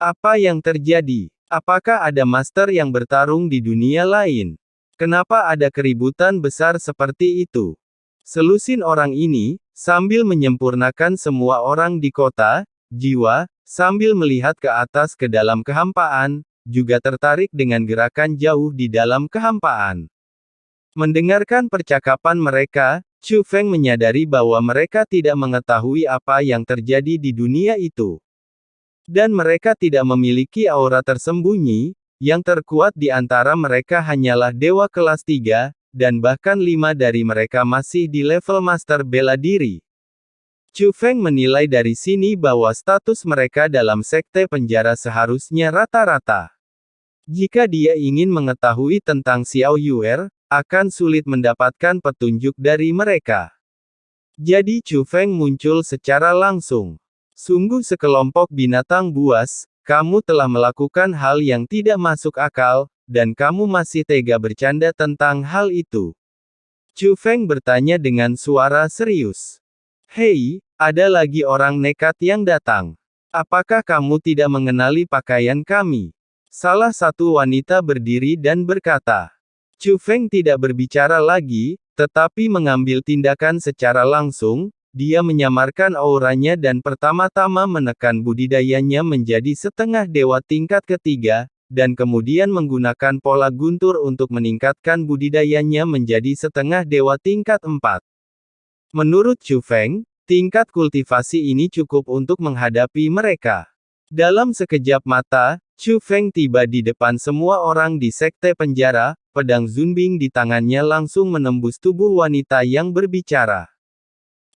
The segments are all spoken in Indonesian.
Apa yang terjadi? Apakah ada master yang bertarung di dunia lain? Kenapa ada keributan besar seperti itu? Selusin orang ini, sambil menyempurnakan semua orang di kota, jiwa, sambil melihat ke atas ke dalam kehampaan, juga tertarik dengan gerakan jauh di dalam kehampaan. Mendengarkan percakapan mereka, Chu Feng menyadari bahwa mereka tidak mengetahui apa yang terjadi di dunia itu. Dan mereka tidak memiliki aura tersembunyi, yang terkuat di antara mereka hanyalah dewa kelas 3, dan bahkan 5 dari mereka masih di level master bela diri. Chu Feng menilai dari sini bahwa status mereka dalam sekte penjara seharusnya rata-rata. Jika dia ingin mengetahui tentang Xiao Yuer, akan sulit mendapatkan petunjuk dari mereka. Jadi Chu Feng muncul secara langsung. Sungguh sekelompok binatang buas, kamu telah melakukan hal yang tidak masuk akal, dan kamu masih tega bercanda tentang hal itu. Chu Feng bertanya dengan suara serius. Hei, ada lagi orang nekat yang datang. Apakah kamu tidak mengenali pakaian kami? Salah satu wanita berdiri dan berkata. Chu Feng tidak berbicara lagi, tetapi mengambil tindakan secara langsung, dia menyamarkan auranya dan pertama-tama menekan budidayanya menjadi setengah dewa tingkat ketiga, dan kemudian menggunakan pola guntur untuk meningkatkan budidayanya menjadi setengah dewa tingkat 4. Menurut Chu Feng, tingkat kultivasi ini cukup untuk menghadapi mereka. Dalam sekejap mata, Chu Feng tiba di depan semua orang di sekte penjara, pedang Zunbing di tangannya langsung menembus tubuh wanita yang berbicara.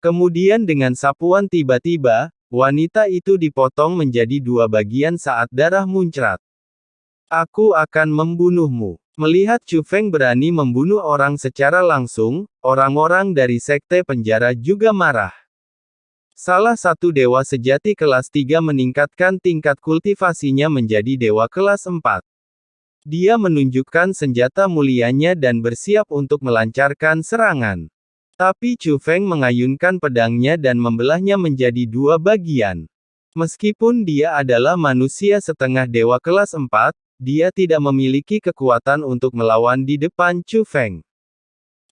Kemudian dengan sapuan tiba-tiba, wanita itu dipotong menjadi 2 bagian saat darah muncrat. Aku akan membunuhmu. Melihat Chu Feng berani membunuh orang secara langsung, orang-orang dari sekte penjara juga marah. Salah satu dewa sejati kelas 3 meningkatkan tingkat kultivasinya menjadi dewa kelas 4. Dia menunjukkan senjata mulianya dan bersiap untuk melancarkan serangan. Tapi Chu Feng mengayunkan pedangnya dan membelahnya menjadi 2 bagian. Meskipun dia adalah manusia setengah dewa kelas 4, dia tidak memiliki kekuatan untuk melawan di depan Chu Feng.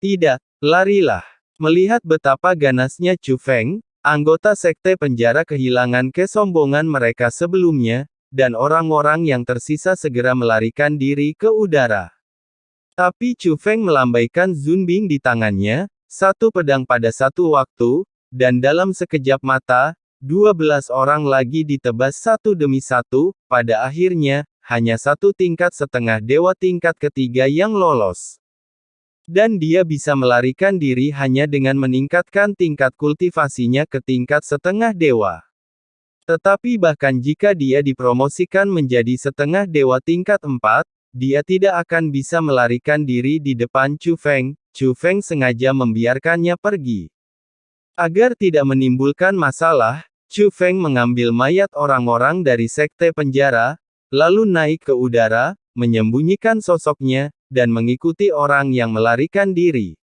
Tidak, larilah. Melihat betapa ganasnya Chu Feng, anggota sekte penjara kehilangan kesombongan mereka sebelumnya, dan orang-orang yang tersisa segera melarikan diri ke udara. Tapi Chu Feng melambaikan Zunbing di tangannya, satu pedang pada satu waktu, dan dalam sekejap mata, 12 orang lagi ditebas satu demi satu, pada akhirnya, hanya satu tingkat setengah dewa tingkat ketiga yang lolos. Dan dia bisa melarikan diri hanya dengan meningkatkan tingkat kultivasinya ke tingkat setengah dewa. Tetapi bahkan jika dia dipromosikan menjadi setengah dewa tingkat 4, dia tidak akan bisa melarikan diri di depan Chu Feng. Chu Feng sengaja membiarkannya pergi. Agar tidak menimbulkan masalah, Chu Feng mengambil mayat orang-orang dari sekte penjara, lalu naik ke udara, menyembunyikan sosoknya, dan mengikuti orang yang melarikan diri.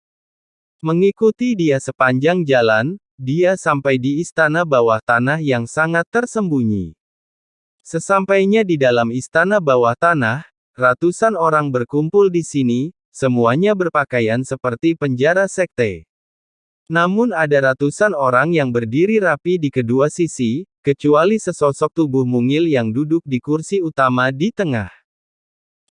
Mengikuti dia sepanjang jalan, dia sampai di istana bawah tanah yang sangat tersembunyi. Sesampainya di dalam istana bawah tanah, ratusan orang berkumpul di sini, semuanya berpakaian seperti penjara sekte. Namun ada ratusan orang yang berdiri rapi di kedua sisi, kecuali sesosok tubuh mungil yang duduk di kursi utama di tengah.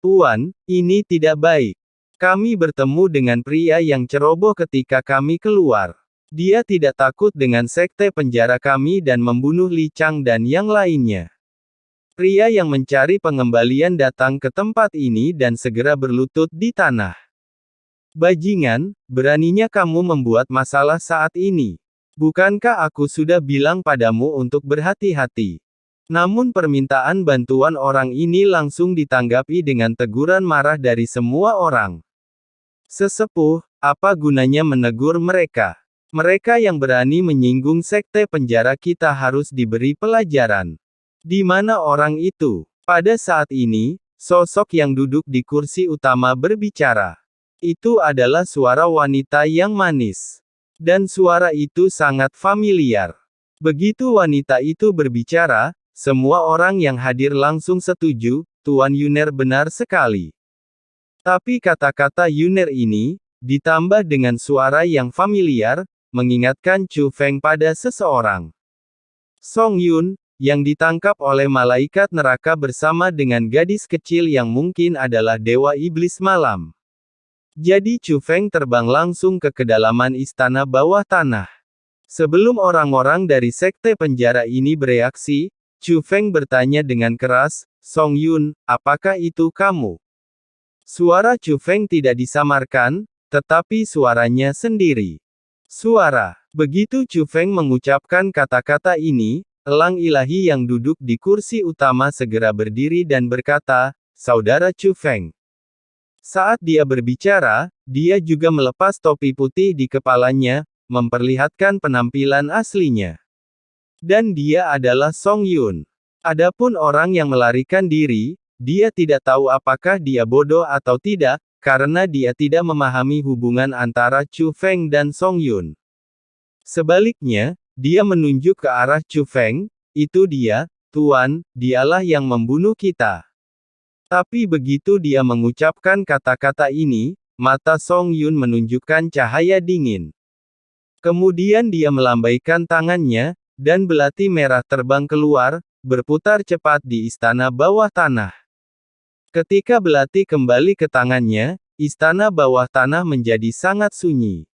Tuan, ini tidak baik. Kami bertemu dengan pria yang ceroboh ketika kami keluar. Dia tidak takut dengan sekte penjara kami dan membunuh Li Chang dan yang lainnya. Pria yang mencari pengembalian datang ke tempat ini dan segera berlutut di tanah. Bajingan, beraninya kamu membuat masalah saat ini. Bukankah aku sudah bilang padamu untuk berhati-hati? Namun permintaan bantuan orang ini langsung ditanggapi dengan teguran marah dari semua orang. Sesepuh, apa gunanya menegur mereka? Mereka yang berani menyinggung sekte penjara kita harus diberi pelajaran. Di mana orang itu? Pada saat ini, sosok yang duduk di kursi utama berbicara. Itu adalah suara wanita yang manis. Dan suara itu sangat familiar. Begitu wanita itu berbicara, semua orang yang hadir langsung setuju, Tuan Yuner benar sekali. Tapi kata-kata Yuner ini, ditambah dengan suara yang familiar, mengingatkan Chu Feng pada seseorang. Song Yun, yang ditangkap oleh malaikat neraka bersama dengan gadis kecil yang mungkin adalah dewa iblis malam. Jadi Chu Feng terbang langsung ke kedalaman istana bawah tanah. Sebelum orang-orang dari sekte penjara ini bereaksi, Chu Feng bertanya dengan keras, Song Yun, apakah itu kamu? Suara Chu Feng tidak disamarkan, tetapi suaranya sendiri. Suara. Begitu Chu Feng mengucapkan kata-kata ini, elang ilahi yang duduk di kursi utama segera berdiri dan berkata, Saudara Chu Feng. Saat dia berbicara, dia juga melepas topi putih di kepalanya, memperlihatkan penampilan aslinya. Dan dia adalah Song Yun. Adapun orang yang melarikan diri, dia tidak tahu apakah dia bodoh atau tidak, karena dia tidak memahami hubungan antara Chu Feng dan Song Yun. Sebaliknya, dia menunjuk ke arah Chu Feng, itu dia, Tuan, dialah yang membunuh kita. Tapi begitu dia mengucapkan kata-kata ini, mata Song Yun menunjukkan cahaya dingin. Kemudian dia melambaikan tangannya, dan belati merah terbang keluar, berputar cepat di istana bawah tanah. Ketika belati kembali ke tangannya, istana bawah tanah menjadi sangat sunyi.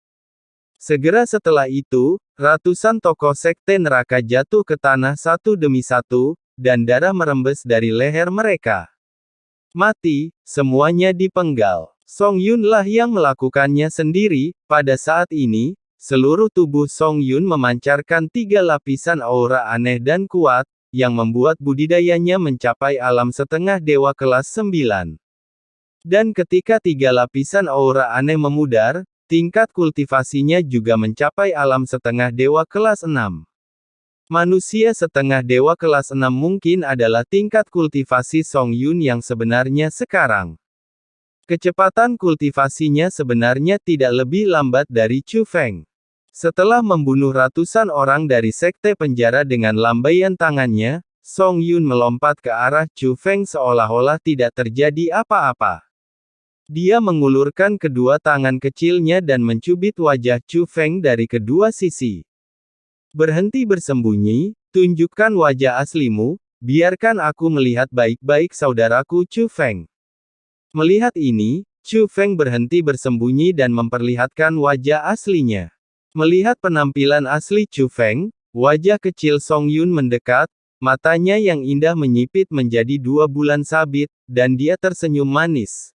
Segera setelah itu, ratusan tokoh sekte neraka jatuh ke tanah satu demi satu, dan darah merembes dari leher mereka. Mati, semuanya dipenggal. Song Yun lah yang melakukannya sendiri. Pada saat ini, seluruh tubuh Song Yun memancarkan 3 lapisan aura aneh dan kuat, yang membuat budidayanya mencapai alam setengah dewa kelas 9. Dan ketika 3 lapisan aura aneh memudar, tingkat kultivasinya juga mencapai alam setengah dewa kelas 6. Manusia setengah dewa kelas 6 mungkin adalah tingkat kultivasi Song Yun yang sebenarnya sekarang. Kecepatan kultivasinya sebenarnya tidak lebih lambat dari Chu Feng. Setelah membunuh ratusan orang dari sekte penjara dengan lambaian tangannya, Song Yun melompat ke arah Chu Feng seolah-olah tidak terjadi apa-apa. Dia mengulurkan kedua tangan kecilnya dan mencubit wajah Chu Feng dari kedua sisi. Berhenti bersembunyi, tunjukkan wajah aslimu, biarkan aku melihat baik-baik saudaraku Chu Feng. Melihat ini, Chu Feng berhenti bersembunyi dan memperlihatkan wajah aslinya. Melihat penampilan asli Chu Feng, wajah kecil Song Yun mendekat, matanya yang indah menyipit menjadi 2 bulan sabit, dan dia tersenyum manis.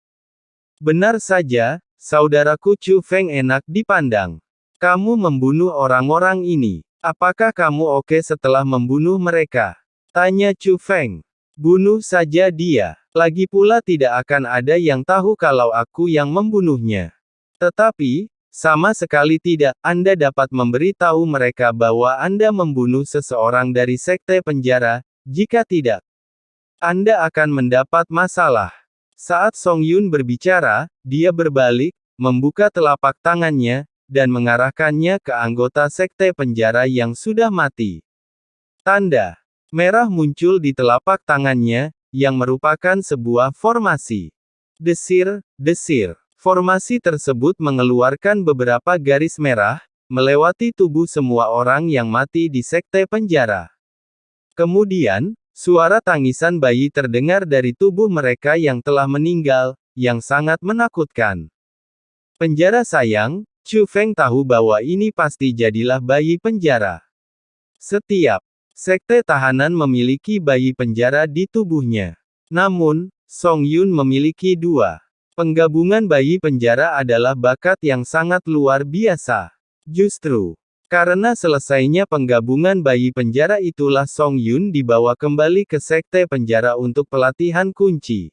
Benar saja, saudaraku Chu Feng enak dipandang. Kamu membunuh orang-orang ini. Apakah kamu oke setelah membunuh mereka? Tanya Chu Feng. Bunuh saja dia. Lagi pula tidak akan ada yang tahu kalau aku yang membunuhnya. Tetapi, sama sekali tidak, Anda dapat memberitahu mereka bahwa Anda membunuh seseorang dari sekte penjara. Jika tidak, Anda akan mendapat masalah. Saat Song Yun berbicara, dia berbalik, membuka telapak tangannya, dan mengarahkannya ke anggota sekte penjara yang sudah mati. Tanda merah muncul di telapak tangannya, yang merupakan sebuah formasi. Desir, desir. Formasi tersebut mengeluarkan beberapa garis merah, melewati tubuh semua orang yang mati di sekte penjara. Kemudian, suara tangisan bayi terdengar dari tubuh mereka yang telah meninggal, yang sangat menakutkan. Penjara sayang, Chu Feng tahu bahwa ini pasti jadilah bayi penjara. Setiap sekte tahanan memiliki bayi penjara di tubuhnya. Namun, Song Yun memiliki 2. Penggabungan bayi penjara adalah bakat yang sangat luar biasa. Justru karena selesainya penggabungan bayi penjara itulah Song Yun dibawa kembali ke sekte penjara untuk pelatihan kunci.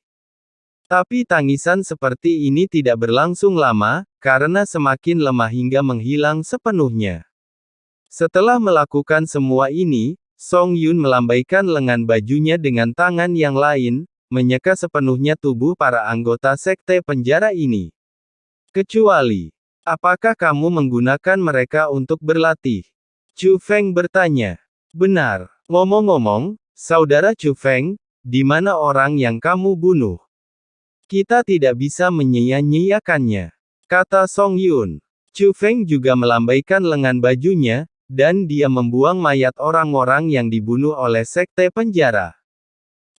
Tapi tangisan seperti ini tidak berlangsung lama, karena semakin lemah hingga menghilang sepenuhnya. Setelah melakukan semua ini, Song Yun melambaikan lengan bajunya dengan tangan yang lain, menyeka sepenuhnya tubuh para anggota sekte penjara ini. Kecuali, apakah kamu menggunakan mereka untuk berlatih? Chu Feng bertanya. Benar. Ngomong-ngomong, Saudara Chu Feng, di mana orang yang kamu bunuh? Kita tidak bisa menyia-nyiakannya, kata Song Yun. Chu Feng juga melambaikan lengan bajunya, dan dia membuang mayat orang-orang yang dibunuh oleh sekte penjara.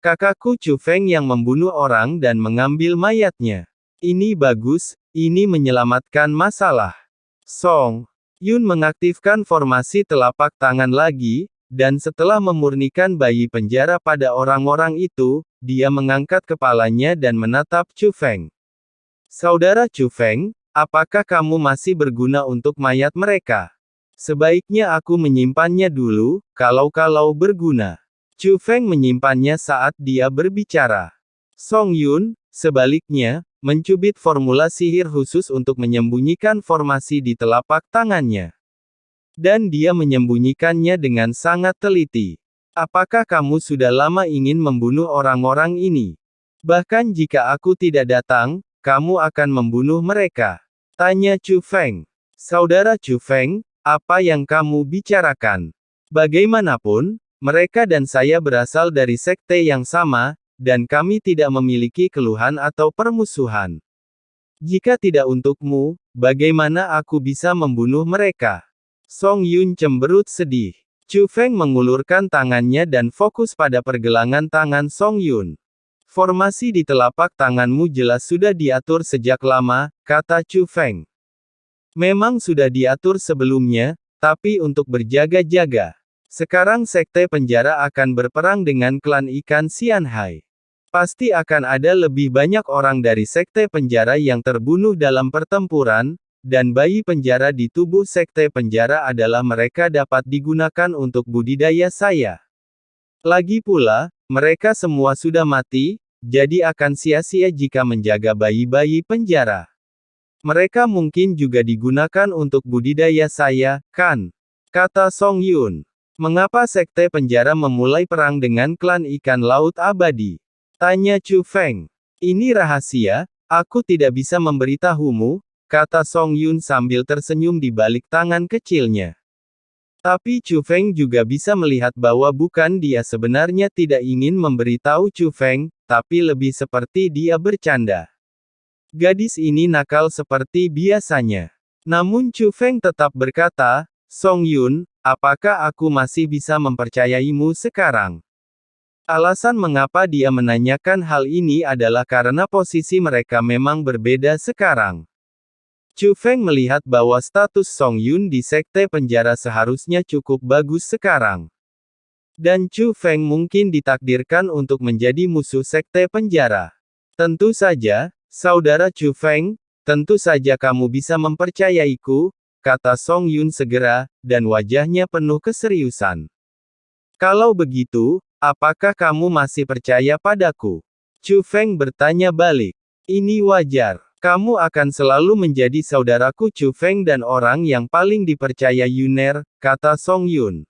Kakakku Chu Feng yang membunuh orang dan mengambil mayatnya. Ini bagus, ini menyelamatkan masalah. Song Yun mengaktifkan formasi telapak tangan lagi, dan setelah memurnikan bayi penjara pada orang-orang itu, dia mengangkat kepalanya dan menatap Chu Feng. Saudara Chu Feng, apakah kamu masih berguna untuk mayat mereka? Sebaiknya aku menyimpannya dulu, kalau berguna. Chu Feng menyimpannya saat dia berbicara. Song Yun, sebaliknya, mencubit formula sihir khusus untuk menyembunyikan formasi di telapak tangannya. Dan dia menyembunyikannya dengan sangat teliti. Apakah kamu sudah lama ingin membunuh orang-orang ini? Bahkan jika aku tidak datang, kamu akan membunuh mereka. Tanya Chu Feng. Saudara Chu Feng, apa yang kamu bicarakan? Bagaimanapun, mereka dan saya berasal dari sekte yang sama, dan kami tidak memiliki keluhan atau permusuhan. Jika tidak untukmu, bagaimana aku bisa membunuh mereka? Song Yun cemberut sedih. Chu Feng mengulurkan tangannya dan fokus pada pergelangan tangan Song Yun. Formasi di telapak tanganmu jelas sudah diatur sejak lama, kata Chu Feng. Memang sudah diatur sebelumnya, tapi untuk berjaga-jaga. Sekarang sekte penjara akan berperang dengan klan ikan Xianhai. Pasti akan ada lebih banyak orang dari sekte penjara yang terbunuh dalam pertempuran, dan bayi penjara di tubuh sekte penjara adalah mereka dapat digunakan untuk budidaya saya. Lagi pula, mereka semua sudah mati, jadi akan sia-sia jika menjaga bayi-bayi penjara. Mereka mungkin juga digunakan untuk budidaya saya, kan? Kata Song Yun. Mengapa sekte penjara memulai perang dengan klan ikan laut abadi? Tanya Chu Feng. Ini rahasia, aku tidak bisa memberitahumu, kata Song Yun sambil tersenyum di balik tangan kecilnya. Tapi Chu Feng juga bisa melihat bahwa bukan dia sebenarnya tidak ingin memberitahu Chu Feng, tapi lebih seperti dia bercanda. Gadis ini nakal seperti biasanya. Namun Chu Feng tetap berkata, Song Yun, apakah aku masih bisa mempercayaimu sekarang? Alasan mengapa dia menanyakan hal ini adalah karena posisi mereka memang berbeda sekarang. Chu Feng melihat bahwa status Song Yun di sekte penjara seharusnya cukup bagus sekarang. Dan Chu Feng mungkin ditakdirkan untuk menjadi musuh sekte penjara. Tentu saja, saudara Chu Feng, tentu saja kamu bisa mempercayaiku, kata Song Yun segera, dan wajahnya penuh keseriusan. Kalau begitu, apakah kamu masih percaya padaku? Chu Feng bertanya balik. Ini wajar. Kamu akan selalu menjadi saudaraku Chu Feng dan orang yang paling dipercaya Yuner, kata Song Yun.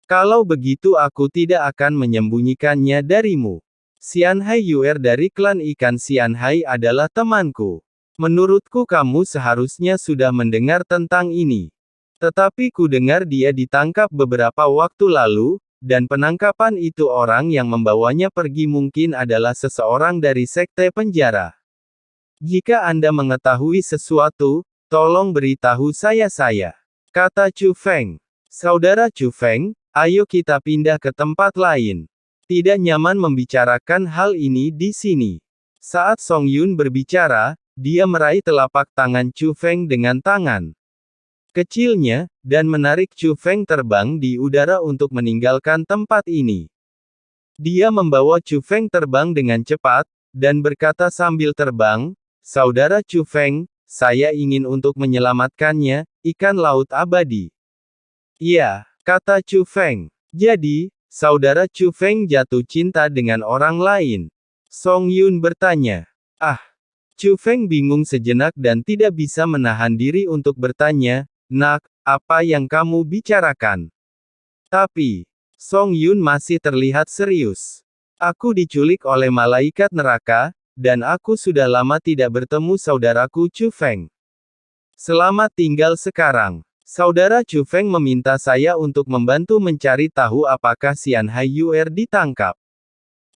Kalau begitu aku tidak akan menyembunyikannya darimu. Xianhai Yuer dari klan ikan Xianhai adalah temanku. Menurutku kamu seharusnya sudah mendengar tentang ini. Tetapi ku dengar dia ditangkap beberapa waktu lalu, dan penangkapan itu orang yang membawanya pergi mungkin adalah seseorang dari sekte penjara. Jika Anda mengetahui sesuatu, tolong beritahu saya, kata Chu Feng. Saudara Chu Feng, ayo kita pindah ke tempat lain. Tidak nyaman membicarakan hal ini di sini. Saat Song Yun berbicara, dia meraih telapak tangan Chu Feng dengan tangan kecilnya, dan menarik Chu Feng terbang di udara untuk meninggalkan tempat ini. Dia membawa Chu Feng terbang dengan cepat, dan berkata sambil terbang, Saudara Chu Feng, saya ingin untuk menyelamatkannya, ikan laut abadi. Iya, kata Chu Feng. Jadi, saudara Chu Feng jatuh cinta dengan orang lain. Song Yun bertanya. Chu Feng bingung sejenak dan tidak bisa menahan diri untuk bertanya, Nak, apa yang kamu bicarakan? Tapi, Song Yun masih terlihat serius. Aku diculik oleh malaikat neraka, dan aku sudah lama tidak bertemu saudaraku Chu Feng. Selamat tinggal sekarang. Saudara Chu Feng meminta saya untuk membantu mencari tahu apakah Xian Haiyuer ditangkap.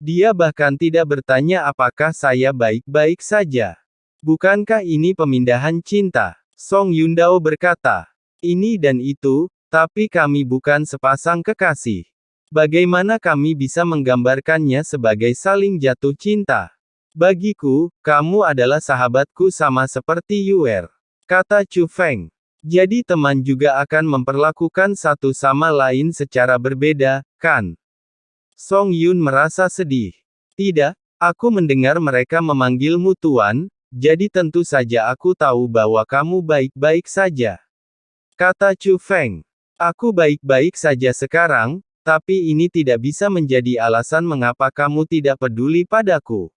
Dia bahkan tidak bertanya apakah saya baik-baik saja. Bukankah ini pemindahan cinta? Song Yundao berkata. Ini dan itu, tapi kami bukan sepasang kekasih. Bagaimana kami bisa menggambarkannya sebagai saling jatuh cinta? Bagiku, kamu adalah sahabatku sama seperti Yuer, kata Chu Feng. Jadi teman juga akan memperlakukan satu sama lain secara berbeda, kan? Song Yun merasa sedih. Tidak, aku mendengar mereka memanggilmu Tuan, jadi tentu saja aku tahu bahwa kamu baik-baik saja. Kata Chu Feng. Aku baik-baik saja sekarang, tapi ini tidak bisa menjadi alasan mengapa kamu tidak peduli padaku.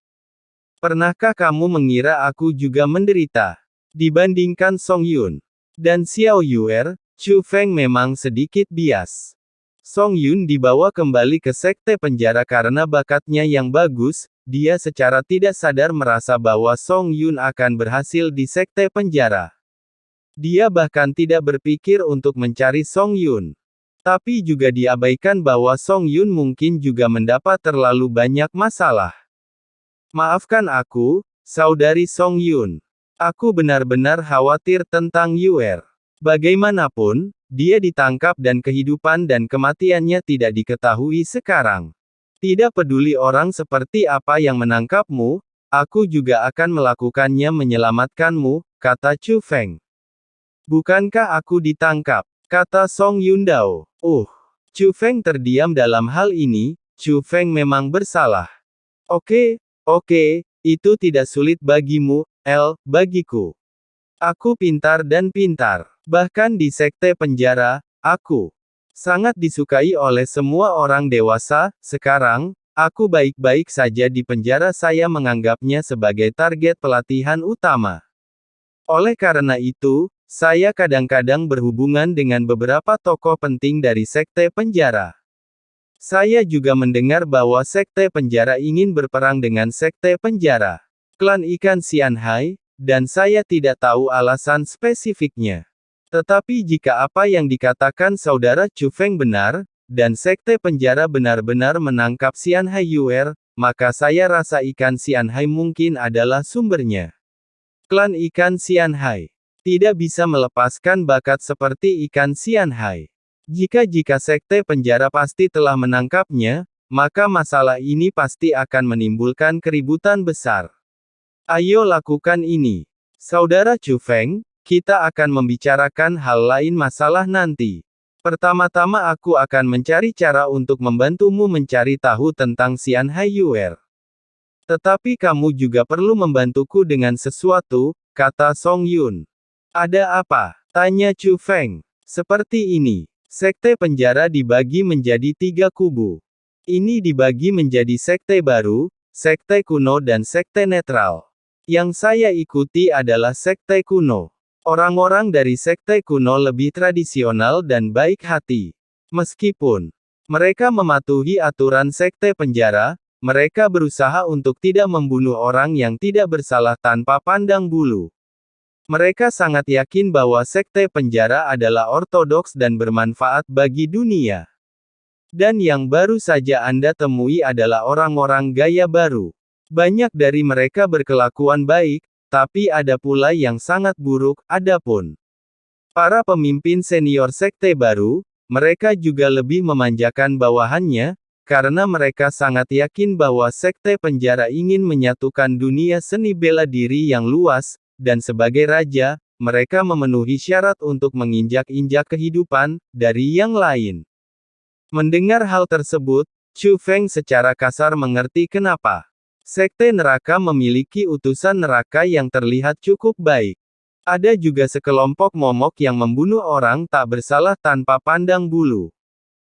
Pernahkah kamu mengira aku juga menderita? Dibandingkan Song Yun dan Xiao Yuer, Chu Feng memang sedikit bias. Song Yun dibawa kembali ke sekte penjara karena bakatnya yang bagus, dia secara tidak sadar merasa bahwa Song Yun akan berhasil di sekte penjara. Dia bahkan tidak berpikir untuk mencari Song Yun. Tapi juga diabaikan bahwa Song Yun mungkin juga mendapat terlalu banyak masalah. Maafkan aku, saudari Song Yun. Aku benar-benar khawatir tentang Yuer. Bagaimanapun, dia ditangkap dan kehidupan dan kematiannya tidak diketahui sekarang. Tidak peduli orang seperti apa yang menangkapmu, aku juga akan melakukannya menyelamatkanmu, kata Chu Feng. Bukankah aku ditangkap? Kata Song Yundao. Chu Feng terdiam dalam hal ini, Chu Feng memang bersalah. Oke, itu tidak sulit bagimu, bagiku. Aku pintar dan pintar. Bahkan di sekte penjara, aku sangat disukai oleh semua orang dewasa. Sekarang, aku baik-baik saja di penjara. Saya menganggapnya sebagai target pelatihan utama. Oleh karena itu, saya kadang-kadang berhubungan dengan beberapa tokoh penting dari sekte penjara. Saya juga mendengar bahwa sekte penjara ingin berperang dengan sekte penjara klan ikan Xian Hai, dan saya tidak tahu alasan spesifiknya. Tetapi jika apa yang dikatakan saudara Chu Feng benar, dan sekte penjara benar-benar menangkap Xian Haiyuer, maka saya rasa ikan Xian Hai mungkin adalah sumbernya. Klan ikan Xian Hai tidak bisa melepaskan bakat seperti ikan Xian Hai. Jika sekte penjara pasti telah menangkapnya, maka masalah ini pasti akan menimbulkan keributan besar. Ayo lakukan ini. Saudara Chu Feng, kita akan membicarakan hal lain masalah nanti. Pertama-tama aku akan mencari cara untuk membantumu mencari tahu tentang Xian Haiyuer. Tetapi kamu juga perlu membantuku dengan sesuatu, kata Song Yun. Ada apa? Tanya Chu Feng. Seperti ini. Sekte penjara dibagi menjadi 3 kubu. Ini dibagi menjadi sekte baru, sekte kuno dan sekte netral. Yang saya ikuti adalah sekte kuno. Orang-orang dari sekte kuno lebih tradisional dan baik hati. Meskipun mereka mematuhi aturan sekte penjara, mereka berusaha untuk tidak membunuh orang yang tidak bersalah tanpa pandang bulu. Mereka sangat yakin bahwa sekte penjara adalah ortodoks dan bermanfaat bagi dunia. Dan yang baru saja Anda temui adalah orang-orang gaya baru. Banyak dari mereka berkelakuan baik, tapi ada pula yang sangat buruk. Adapun para pemimpin senior sekte baru, mereka juga lebih memanjakan bawahannya, karena mereka sangat yakin bahwa sekte penjara ingin menyatukan dunia seni bela diri yang luas, dan sebagai raja, mereka memenuhi syarat untuk menginjak-injak kehidupan dari yang lain. Mendengar hal tersebut, Chu Feng secara kasar mengerti kenapa sekte neraka memiliki utusan neraka yang terlihat cukup baik. Ada juga sekelompok momok yang membunuh orang tak bersalah tanpa pandang bulu.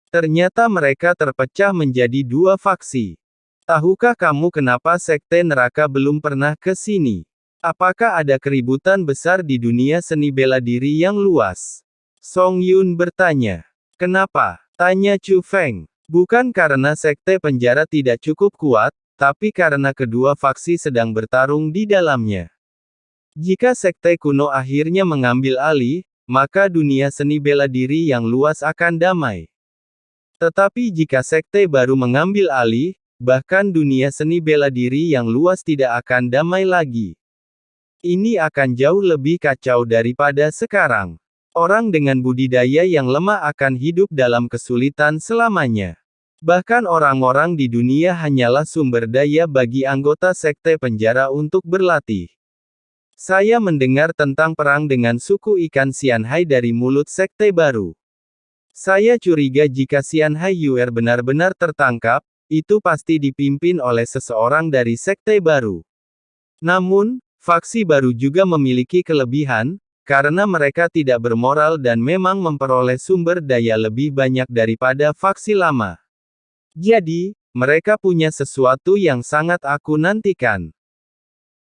Ternyata mereka terpecah menjadi 2 faksi. Tahukah kamu kenapa sekte neraka belum pernah ke sini? Apakah ada keributan besar di dunia seni bela diri yang luas? Song Yun bertanya. Kenapa? Tanya Chu Feng. Bukan karena sekte penjara tidak cukup kuat, tapi karena kedua faksi sedang bertarung di dalamnya. Jika sekte kuno akhirnya mengambil alih, maka dunia seni bela diri yang luas akan damai. Tetapi jika sekte baru mengambil alih, bahkan dunia seni bela diri yang luas tidak akan damai lagi. Ini akan jauh lebih kacau daripada sekarang. Orang dengan budidaya yang lemah akan hidup dalam kesulitan selamanya. Bahkan orang-orang di dunia hanyalah sumber daya bagi anggota sekte penjara untuk berlatih. Saya mendengar tentang perang dengan suku ikan Xianhai dari mulut sekte baru. Saya curiga jika Xianhai Yuer benar-benar tertangkap, itu pasti dipimpin oleh seseorang dari sekte baru. Namun, faksi baru juga memiliki kelebihan, karena mereka tidak bermoral dan memang memperoleh sumber daya lebih banyak daripada faksi lama. Jadi, mereka punya sesuatu yang sangat aku nantikan.